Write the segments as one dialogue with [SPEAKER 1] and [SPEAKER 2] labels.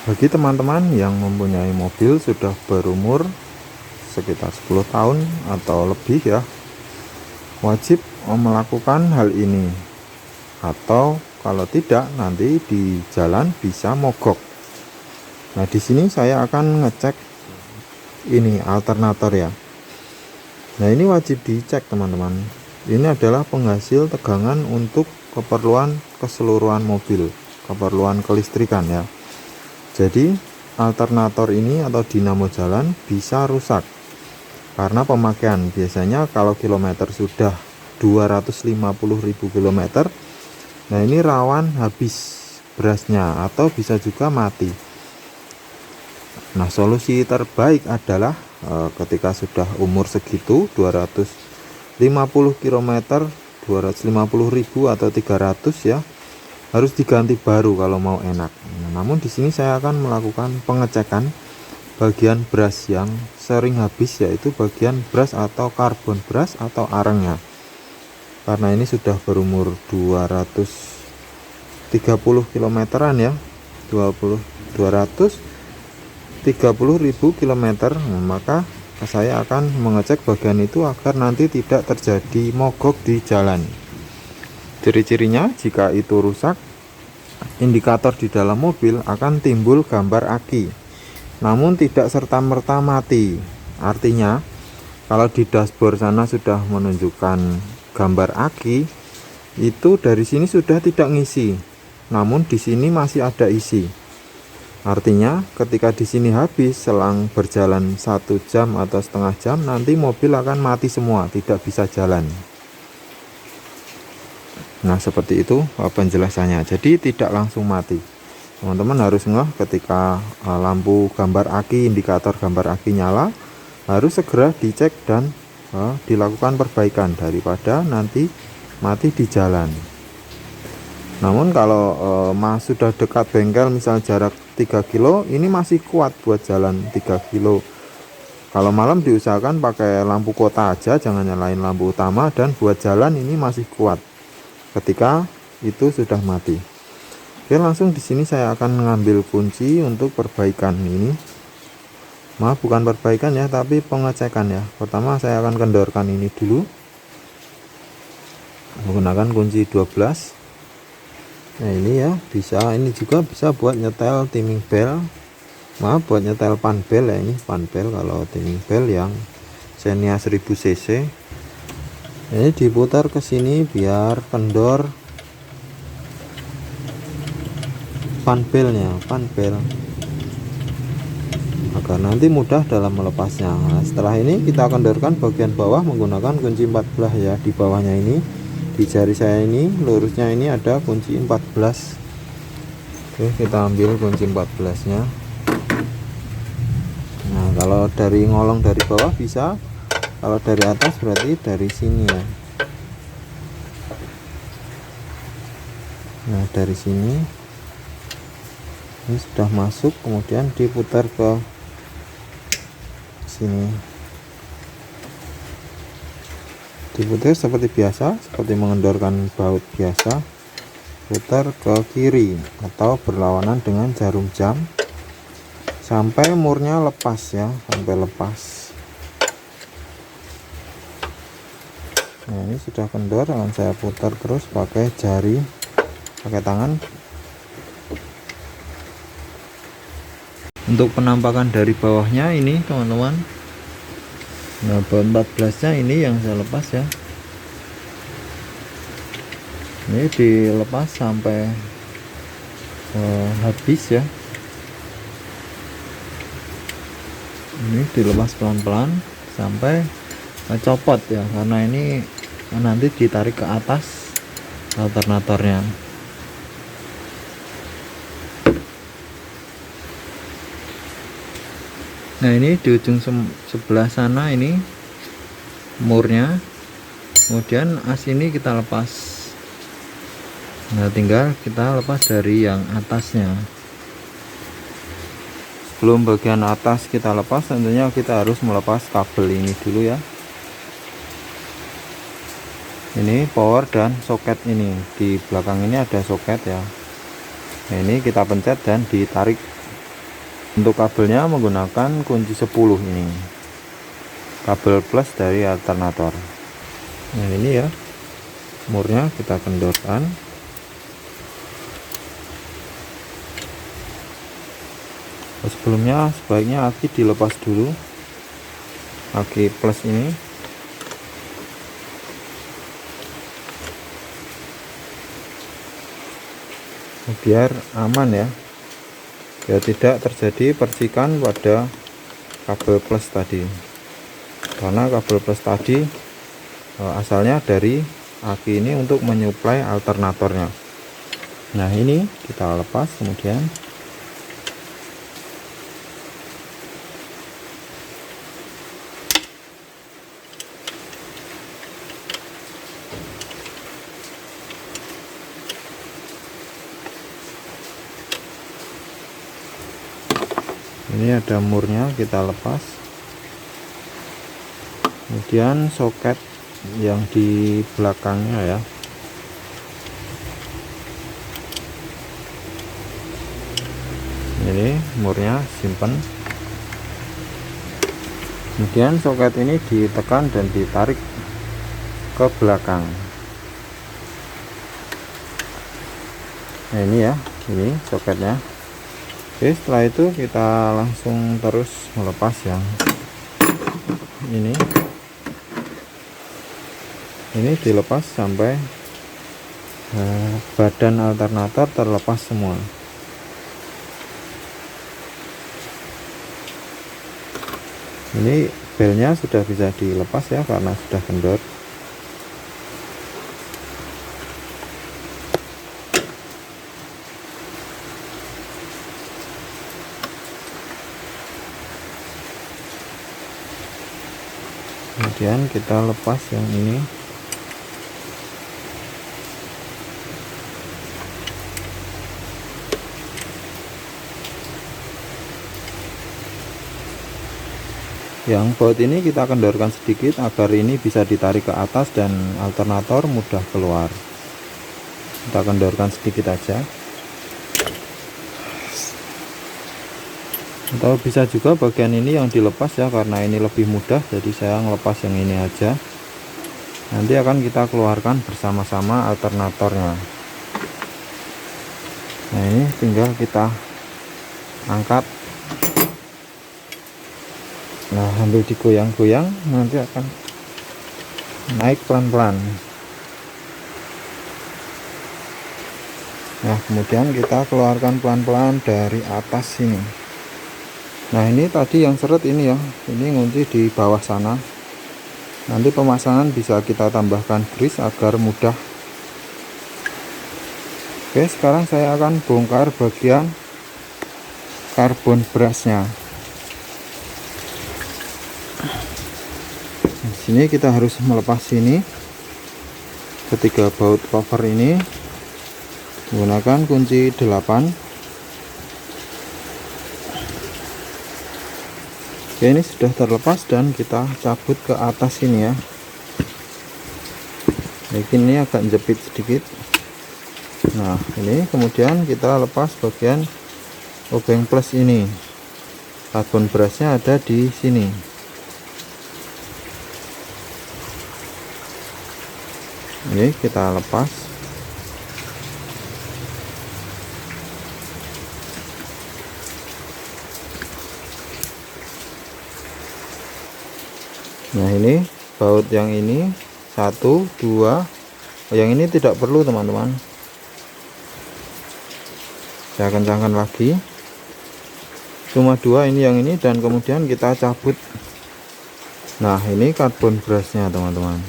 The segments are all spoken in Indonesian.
[SPEAKER 1] Bagi teman-teman yang mempunyai mobil sudah berumur sekitar 10 tahun atau lebih ya, wajib melakukan hal ini, atau kalau tidak nanti di jalan bisa mogok. Nah, di sini saya akan ngecek ini alternator ya. Nah, ini wajib dicek teman-teman. Ini adalah penghasil tegangan untuk keperluan keseluruhan mobil, keperluan kelistrikan ya. Jadi alternator ini atau dinamo jalan bisa rusak karena pemakaian. Biasanya kalau kilometer sudah 250.000 km, nah ini rawan habis berasnya atau bisa juga mati. Nah, solusi terbaik adalah ketika sudah umur segitu 250 km, 250.000 atau 300 ya, harus diganti baru kalau mau enak. Nah, namun di sini saya akan melakukan pengecekan bagian bras yang sering habis, yaitu bagian bras atau karbon bras atau arengnya. Karena ini sudah berumur 230 kilometeran ya, 230.000 km. Nah, maka saya akan mengecek bagian itu agar nanti tidak terjadi mogok di jalan. Ciri-cirinya, jika itu rusak, indikator di dalam mobil akan timbul gambar aki, namun tidak serta-merta mati. Artinya, kalau di dashboard sana sudah menunjukkan gambar aki, itu dari sini sudah tidak ngisi, namun di sini masih ada isi. Artinya, ketika di sini habis, selang berjalan 1 jam atau setengah jam, nanti mobil akan mati semua, tidak bisa jalan. Nah, seperti itu penjelasannya. Jadi tidak langsung mati. Teman-teman harus ngeh ketika lampu gambar aki, indikator gambar aki nyala, harus segera dicek dan dilakukan perbaikan daripada nanti mati di jalan. Namun kalau sudah dekat bengkel, misal jarak 3 kilo, ini masih kuat buat jalan 3 kilo. Kalau malam diusahakan pakai lampu kota aja, jangan nyalain lampu utama, dan buat jalan ini masih kuat ketika itu sudah mati. Oke, langsung di sini saya akan mengambil kunci untuk perbaikan ini. Maaf, bukan perbaikan ya, tapi pengecekan ya. Pertama saya akan kendorkan ini dulu menggunakan kunci 12. Nah, ini ya, ini juga bisa buat nyetel timing bell. Maaf, buat nyetel pan bell ya, ini pan bell. Kalau timing bell yang Xenia 1000 cc, ini diputar ke sini biar kendor pan bellnya, agar nanti mudah dalam melepasnya. Nah, setelah ini kita kendorkan bagian bawah menggunakan kunci 14 ya. Di bawahnya ini, di jari saya ini, lurusnya ini ada kunci 14. Oke, kita ambil kunci 14 nya. Nah, kalau dari ngolong dari bawah bisa, kalau dari atas berarti dari sini ya. Nah, dari sini ini sudah masuk, kemudian diputar ke sini, diputar seperti biasa, seperti mengendorkan baut biasa. Putar ke kiri atau berlawanan dengan jarum jam sampai murnya lepas ya, sampai lepas. Nah, ini sudah kendor, akan saya putar terus pakai jari, pakai tangan. Untuk penampakan dari bawahnya ini teman-teman, nah baut 14 nya ini yang saya lepas ya, ini dilepas sampai habis ya. Ini dilepas pelan-pelan sampai copot ya, karena ini nanti ditarik ke atas alternatornya. Nah, ini di ujung sebelah sana ini murnya, kemudian as ini kita lepas. Nah, tinggal kita lepas dari yang atasnya. Sebelum bagian atas kita lepas, tentunya kita harus melepas kabel ini dulu ya. Ini power dan soket, ini di belakang ini ada soket ya. Nah, ini kita pencet dan ditarik Untuk kabelnya menggunakan kunci 10 ini, kabel plus dari alternator. Nah ini ya, murnya kita kendorkan. Sebelumnya sebaiknya aki dilepas dulu, aki plus ini, biar aman ya, biar tidak terjadi percikan pada kabel plus tadi, karena kabel plus tadi asalnya dari aki ini untuk menyuplai alternatornya. Nah ini kita lepas, kemudian ini ada murnya, kita lepas. Kemudian soket yang di belakangnya ya, ini murnya simpen. Kemudian soket ini ditekan dan ditarik ke belakang. Nah ini ya, ini soketnya. Oke, setelah itu kita langsung terus melepas yang ini dilepas sampai badan alternator terlepas semua. Ini belnya sudah bisa dilepas ya, karena sudah kendor. Kemudian kita lepas yang ini. Yang baut ini kita kendorkan sedikit agar ini bisa ditarik ke atas dan alternator mudah keluar. Kita kendorkan sedikit aja. Atau bisa juga bagian ini yang dilepas ya, karena ini lebih mudah, jadi saya ngelepas yang ini aja. Nanti akan kita keluarkan bersama-sama alternatornya. Nah ini tinggal kita angkat. Nah sambil digoyang-goyang, nanti akan naik pelan-pelan. Nah kemudian kita keluarkan pelan-pelan dari atas sini. Nah ini tadi yang seret ini ya, ini ngunci di bawah sana. Nanti pemasangan bisa kita tambahkan grease agar mudah. Oke, sekarang saya akan bongkar bagian karbon brasnya. Di sini kita harus melepas ini ketiga baut cover ini menggunakan kunci 8. Oke, ini sudah terlepas dan kita cabut ke atas ini ya. Mungkin ini agak jepit sedikit. Nah ini kemudian kita lepas bagian obeng plus ini. Karbon brasnya ada di sini. Ini kita lepas. Nah ini baut yang ini 1, 2, yang ini tidak perlu teman-teman, saya kencangkan lagi, cuma 2 ini yang ini, dan kemudian kita cabut. Nah ini karbon brasnya teman-teman,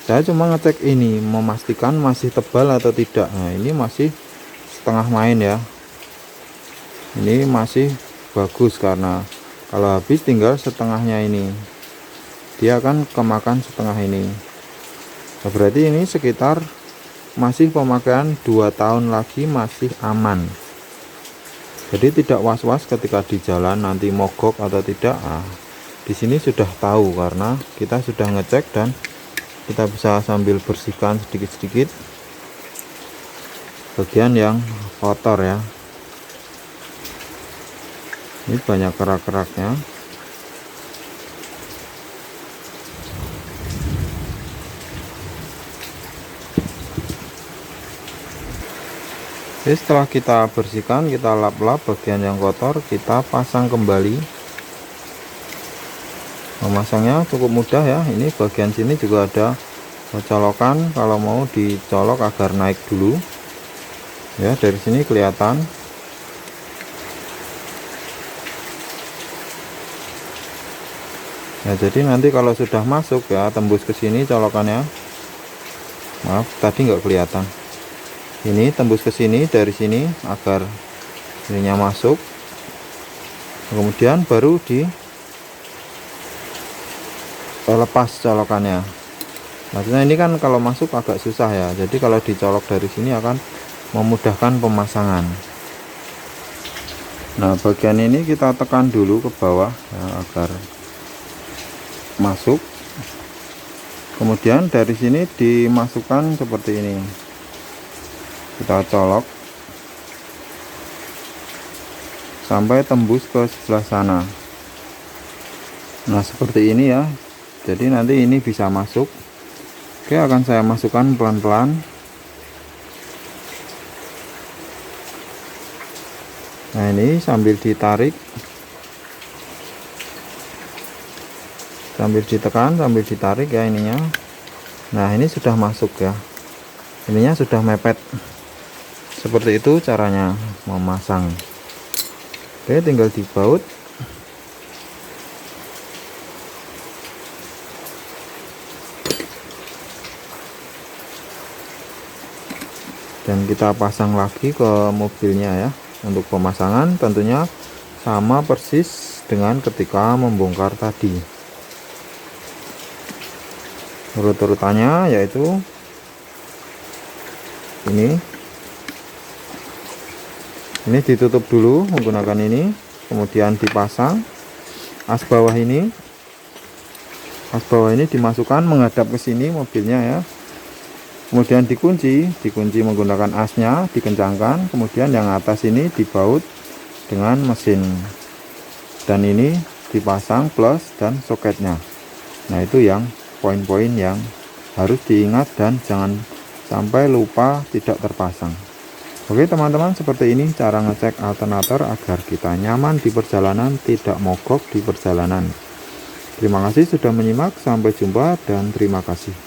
[SPEAKER 1] saya cuma ngecek ini memastikan masih tebal atau tidak. Nah ini masih setengah main ya, ini masih bagus, karena kalau habis tinggal setengahnya ini, dia akan kemakan setengah ini. Nah, berarti ini sekitar masih pemakaian 2 tahun lagi, masih aman. Jadi tidak was-was ketika di jalan nanti mogok atau tidak. Nah, di sini sudah tahu karena kita sudah ngecek dan kita bisa sambil bersihkan sedikit-sedikit bagian yang kotor ya. Ini banyak kerak-keraknya. Oke, setelah kita bersihkan, kita lap-lap bagian yang kotor, kita pasang kembali. Memasangnya cukup mudah ya. Ini bagian sini juga ada colokan, kalau mau dicolok agar naik dulu ya. Dari sini kelihatan. Ya, jadi nanti kalau sudah masuk ya, tembus ke sini colokannya. Maaf, tadi nggak kelihatan. Ini tembus ke sini, dari sini agar ininya masuk. Kemudian baru lepas colokannya. Maksudnya ini kan kalau masuk agak susah ya. Jadi kalau dicolok dari sini akan memudahkan pemasangan. Nah, bagian ini kita tekan dulu ke bawah ya, agar masuk. Kemudian dari sini dimasukkan seperti ini. Kita colok sampai tembus ke sebelah sana. Nah, seperti ini ya. Jadi nanti ini bisa masuk. Oke, akan saya masukkan pelan-pelan. Nah, ini sambil ditarik, sambil ditekan, sambil ditarik ya ininya. Nah, ini sudah masuk ya. Ininya sudah mepet. Seperti itu caranya memasang. Oke, tinggal dibaut. Dan kita pasang lagi ke mobilnya ya. Untuk pemasangan tentunya sama persis dengan ketika membongkar tadi. Urut-urutannya yaitu ini ditutup dulu menggunakan ini, kemudian dipasang as bawah ini. As bawah ini dimasukkan menghadap ke sini mobilnya ya. Kemudian dikunci menggunakan asnya, dikencangkan. Kemudian yang atas ini dibaut dengan mesin. Dan ini dipasang plus dan soketnya. Nah, itu yang poin-poin yang harus diingat dan jangan sampai lupa tidak terpasang. Oke teman-teman, seperti ini cara ngecek alternator agar kita nyaman di perjalanan, tidak mogok di perjalanan. Terima kasih sudah menyimak, sampai jumpa dan terima kasih.